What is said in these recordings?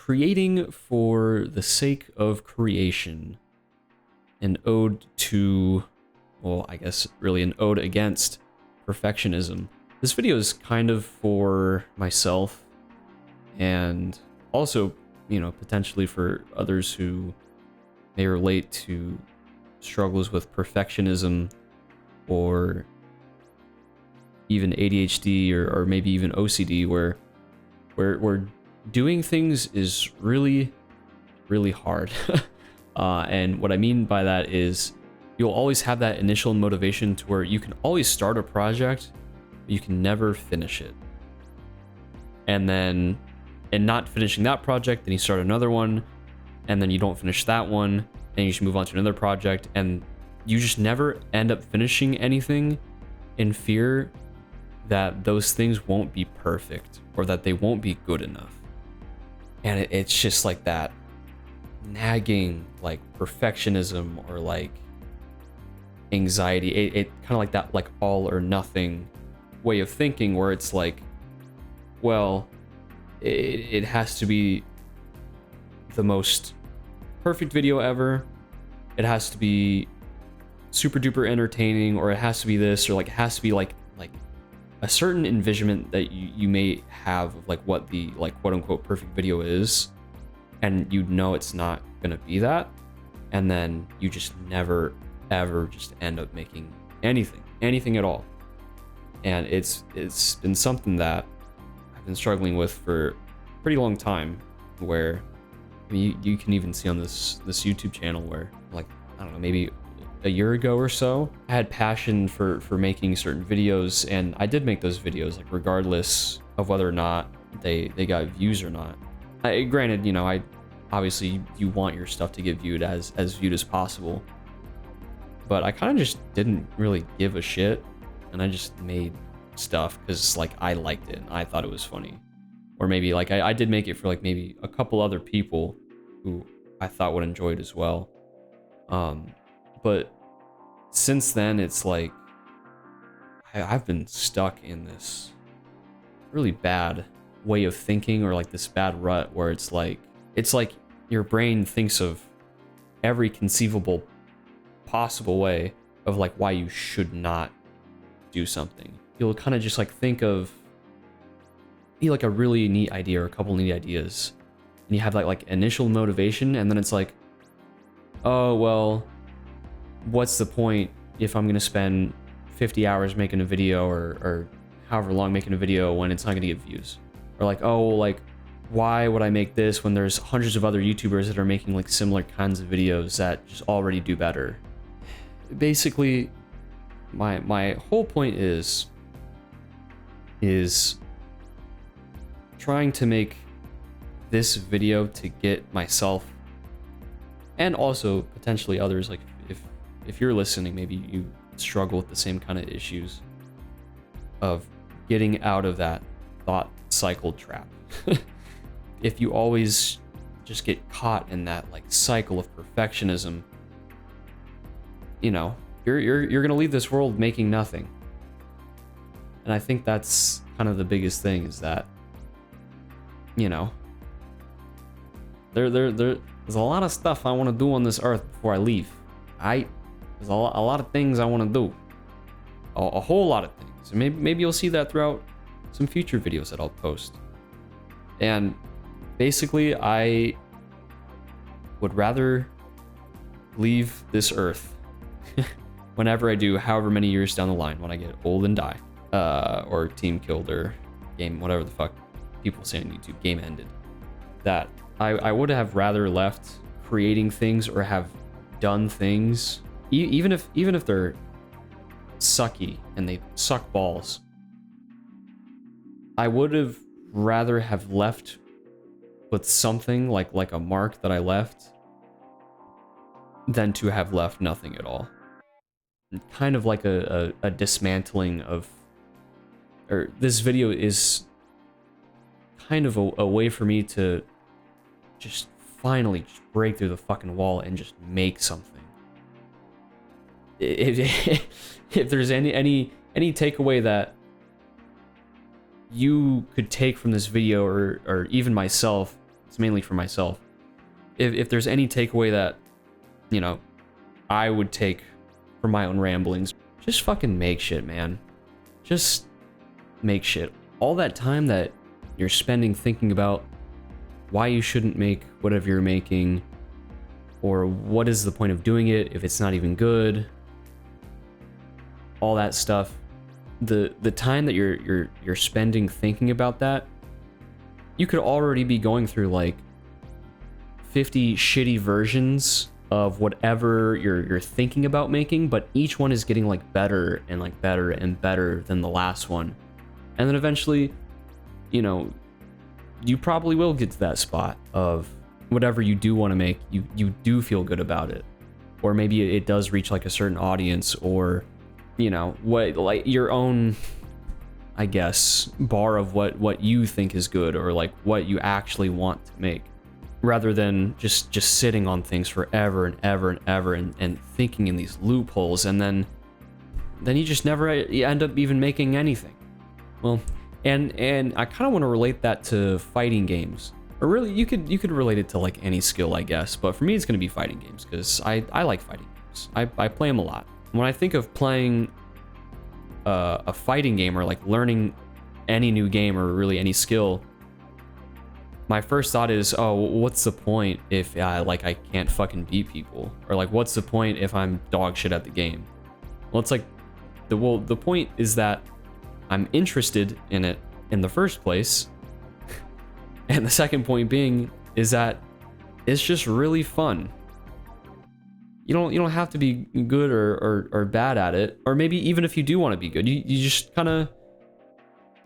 Creating for the sake of creation. An ode to, well, I guess really an ode against perfectionism. This video is kind of for myself and also, you know, potentially for others who may relate to struggles with perfectionism or even ADHD or maybe even OCD where doing things is really, really hard. And what I mean by that is you'll always have that initial motivation to where you can always start a project, but you can never finish it. And not finishing that project, then you start another one, and then you don't finish that one, and you just move on to another project, and you just never end up finishing anything in fear that those things won't be perfect or that they won't be good enough. And it's just like that nagging, like perfectionism or like anxiety. It kind of like that, like all or nothing way of thinking where it's like, well, it has to be the most perfect video ever. It has to be super duper entertaining, or it has to be this, or like it has to be like a certain envisionment that you may have of like what the like quote unquote perfect video is, and you know it's not gonna be that, and then you just never ever just end up making anything at all. And it's been something that I've been struggling with for a pretty long time, where I mean, you can even see on this YouTube channel where, like, I don't know, maybe a year ago or so, I had passion for making certain videos, and I did make those videos, like, regardless of whether or not they got views or not. Granted, you know, I obviously you want your stuff to get viewed as viewed as possible, but I kind of just didn't really give a shit, and I just made stuff because, like, I liked it and I thought it was funny. Or maybe like I did make it for like maybe a couple other people who I thought would enjoy it as well. But since then, it's like I've been stuck in this really bad way of thinking, or like this bad rut where it's like your brain thinks of every conceivable possible way of like why you should not do something. You'll kind of just like think of like a really neat idea or a couple neat ideas, and you have that like initial motivation, and then it's like, oh well, what's the point if I'm gonna spend 50 hours making a video or however long making a video when it's not gonna get views? Or like, oh, like, why would I make this when there's hundreds of other YouTubers that are making like similar kinds of videos that just already do better? Basically, my whole point is trying to make this video to get myself and also potentially others, like if you're listening, maybe you struggle with the same kind of issues of getting out of that thought cycle trap. If you always just get caught in that like cycle of perfectionism, you know, you're gonna leave this world making nothing. And I think that's kind of the biggest thing, is that, you know, there's a lot of stuff I want to do on this earth before I leave. There's a lot of things I want to do, a whole lot of things. And maybe you'll see that throughout some future videos that I'll post. And basically, I would rather leave this earth whenever I do, however many years down the line, when I get old and die, or team killed, or game, whatever the fuck people say on YouTube, game ended, that I would have rather left creating things or have done things, even if they're sucky and they suck balls. I would have rather have left with something like a mark that I left than to have left nothing at all. Kind of like a dismantling of, or this video is kind of a way for me to just finally just break through the fucking wall and just make something. If there's any takeaway that you could take from this video, or even myself, it's mainly for myself. If there's any takeaway that, you know, I would take from my own ramblings, just fucking make shit, man. Just make shit. All that time that you're spending thinking about why you shouldn't make whatever you're making, or what is the point of doing it if it's not even good, all that stuff, the time that you're spending thinking about that, you could already be going through like 50 shitty versions of whatever you're thinking about making, but each one is getting like better and like better and better than the last one. And then eventually, you know, you probably will get to that spot of whatever you do want to make, you do feel good about it. Or maybe it does reach like a certain audience, or, you know, what, like your own, I guess, bar of what you think is good, or like what you actually want to make, rather than just sitting on things forever and ever and ever and thinking in these loopholes, and then you just never you end up even making anything. Well, and I kind of want to relate that to fighting games. Or really, you could relate it to like any skill, I guess, but for me it's going to be fighting games, because I like fighting games. I play them a lot. When I think of playing a fighting game, or like learning any new game, or really any skill, my first thought is, oh, what's the point if like I can't fucking beat people? Or like, what's the point if I'm dog shit at the game? Well, it's like, the point is that I'm interested in it in the first place. And the second point being is that it's just really fun. You don't have to be good or bad at it. Or maybe even if you do want to be good, you just kind of,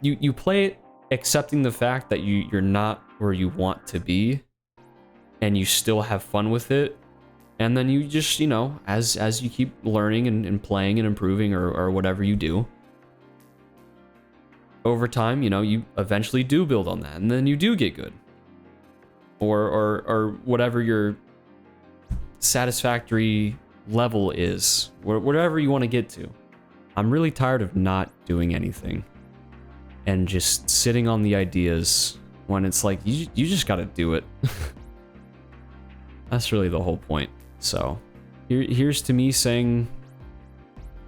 you play it accepting the fact that you're not where you want to be, and you still have fun with it. And then you just, you know, as you keep learning and playing and improving, or whatever you do, over time, you know, you eventually do build on that, and then you do get good. Or whatever your satisfactory level is, whatever you want to get to. I'm really tired of not doing anything and just sitting on the ideas, when it's like, you just gotta do it. That's really the whole point. So here's to me saying,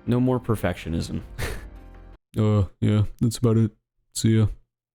no more perfectionism. Yeah, that's about it. See ya.